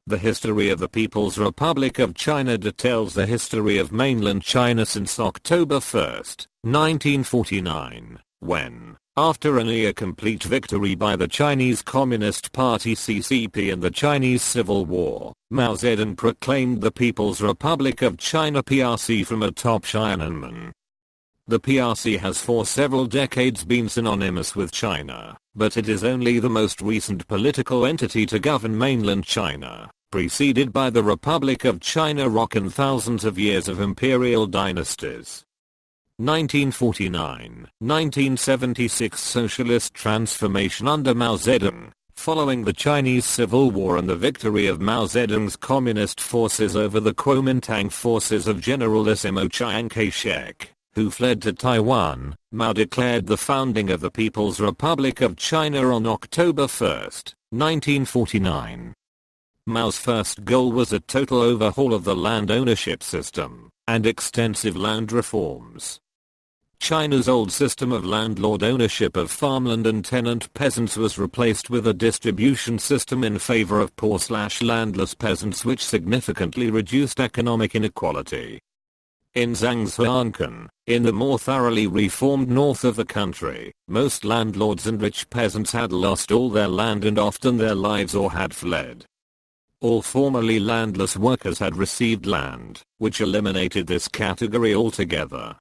The History of the People's Republic of China details the history of mainland China since October 1, 1949, when, after a near-complete victory by the Chinese Communist Party (CCP) in the Chinese Civil War, Mao Zedong proclaimed the People's Republic of China (PRC) from atop Tiananmen. The PRC has for several decades been synonymous with China, but it is only the most recent political entity to govern mainland China, preceded by the Republic of China rocking thousands of years of imperial dynasties. 1949-1976 Socialist transformation under Mao Zedong, following the Chinese Civil War and the victory of Mao Zedong's communist forces over the Kuomintang forces of Generalissimo Chiang Kai-shek, who fled to Taiwan. Mao declared the founding of the People's Republic of China on October 1, 1949. Mao's first goal was a total overhaul of the land ownership system, and extensive land reforms. China's old system of landlord ownership of farmland and tenant peasants was replaced with a distribution system in favor of poor/landless peasants, which significantly reduced economic inequality. In Zhangjiakan, in the more thoroughly reformed north of the country, most landlords and rich peasants had lost all their land and often their lives or had fled. All formerly landless workers had received land, which eliminated this category altogether.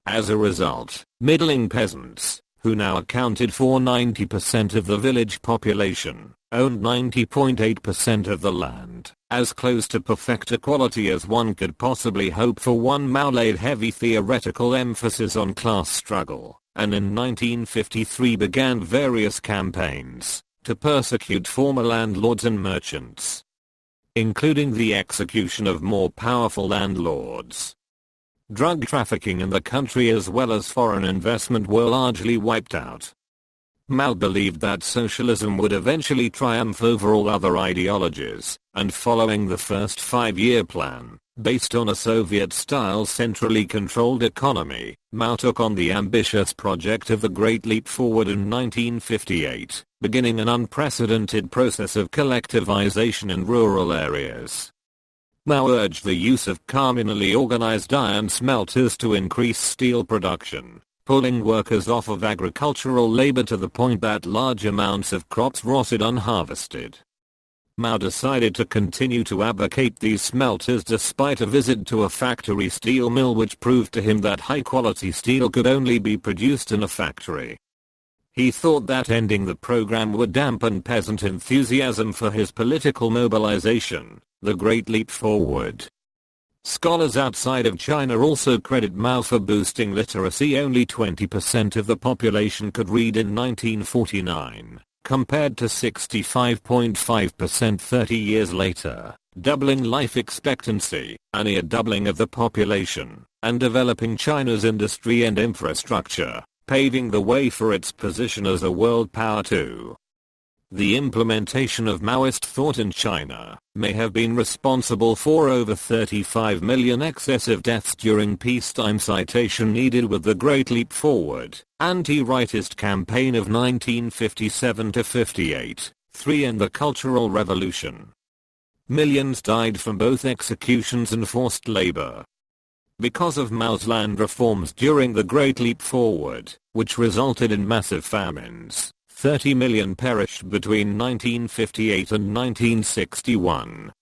As a result, middling peasants, who now accounted for 90% of the village population, owned 90.8% of the land, as close to perfect equality as one could possibly hope for. Mao laid heavy theoretical emphasis on class struggle, and in 1953 began various campaigns to persecute former landlords and merchants, including the execution of more powerful landlords. Drug trafficking in the country as well as foreign investment were largely wiped out. Mao believed that socialism would eventually triumph over all other ideologies, and following the first 5-year plan, based on a Soviet-style centrally controlled economy, Mao took on the ambitious project of the Great Leap Forward in 1958, beginning an unprecedented process of collectivization in rural areas. Mao urged the use of communally organized iron smelters to increase steel production, pulling workers off of agricultural labor to the point that large amounts of crops rotted unharvested. Mao decided to continue to advocate these smelters despite a visit to a factory steel mill which proved to him that high-quality steel could only be produced in a factory. He thought that ending the program would dampen peasant enthusiasm for his political mobilization, the Great Leap Forward. Scholars outside of China also credit Mao for boosting literacy. Only 20% of the population could read in 1949, compared to 65.5% 30 years later, doubling life expectancy, a near doubling of the population, and developing China's industry and infrastructure, paving the way for its position as a world power too. The implementation of Maoist thought in China may have been responsible for over 35 million excessive deaths during peacetime. Citation needed with the Great Leap Forward, anti-rightist campaign of 1957-58, 3 and the Cultural Revolution. Millions died from both executions and forced labor. Because of Mao's land reforms during the Great Leap Forward, which resulted in massive famines, 30 million perished between 1958 and 1961.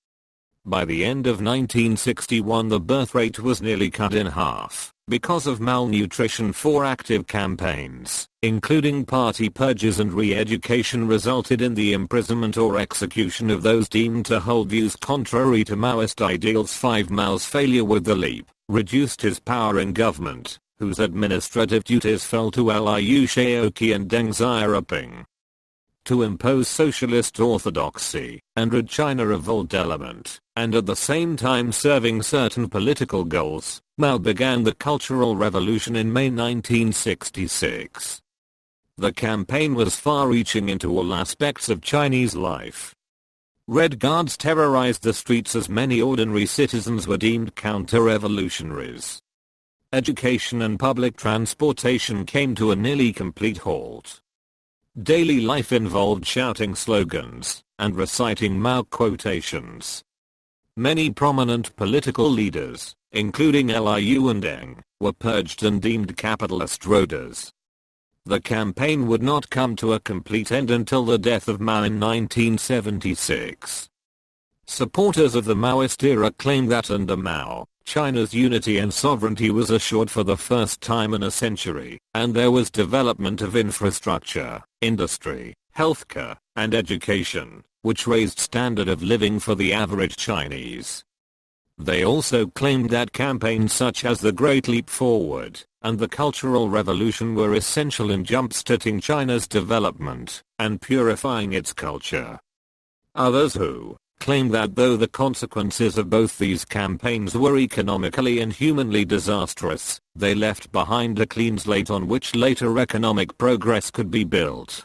By the end of 1961 the birth rate was nearly cut in half, because of malnutrition. 4 active campaigns, including party purges and re-education, resulted in the imprisonment or execution of those deemed to hold views contrary to Maoist ideals. 5 Mao's failure with the leap reduced his power in government, whose administrative duties fell to Liu Shaoqi and Deng Xiaoping. To impose socialist orthodoxy and rid China of old element, and at the same time serving certain political goals, Mao began the Cultural Revolution in May 1966. The campaign was far-reaching into all aspects of Chinese life. Red Guards terrorized the streets as many ordinary citizens were deemed counter-revolutionaries. Education and public transportation came to a nearly complete halt. Daily life involved shouting slogans, and reciting Mao quotations. Many prominent political leaders, including Liu and Deng, were purged and deemed capitalist roaders. The campaign would not come to a complete end until the death of Mao in 1976. Supporters of the Maoist era claim that under Mao, China's unity and sovereignty was assured for the first time in a century, and there was development of infrastructure, industry, healthcare, and education, which raised standard of living for the average Chinese. They also claimed that campaigns such as the Great Leap Forward and the Cultural Revolution were essential in jump-starting China's development and purifying its culture. Others who claim that though the consequences of both these campaigns were economically and humanly disastrous, they left behind a clean slate on which later economic progress could be built.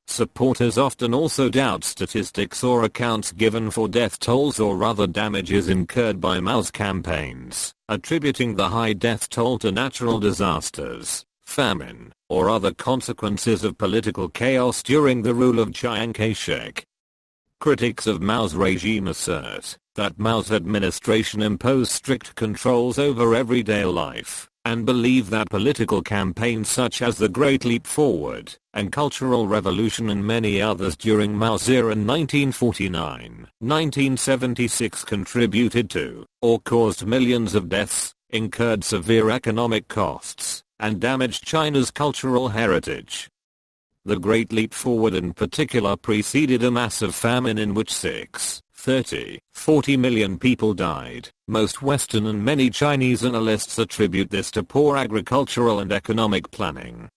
Supporters often also doubt statistics or accounts given for death tolls or other damages incurred by Mao's campaigns, attributing the high death toll to natural disasters, famine, or other consequences of political chaos during the rule of Chiang Kai-shek. Critics of Mao's regime assert that Mao's administration imposed strict controls over everyday life, and believe that political campaigns such as the Great Leap Forward and Cultural Revolution and many others during Mao's era in 1949-1976 contributed to, or caused millions of deaths, incurred severe economic costs, and damaged China's cultural heritage. The Great Leap Forward in particular preceded a massive famine in which 40 million people died. Most Western and many Chinese analysts attribute this to poor agricultural and economic planning.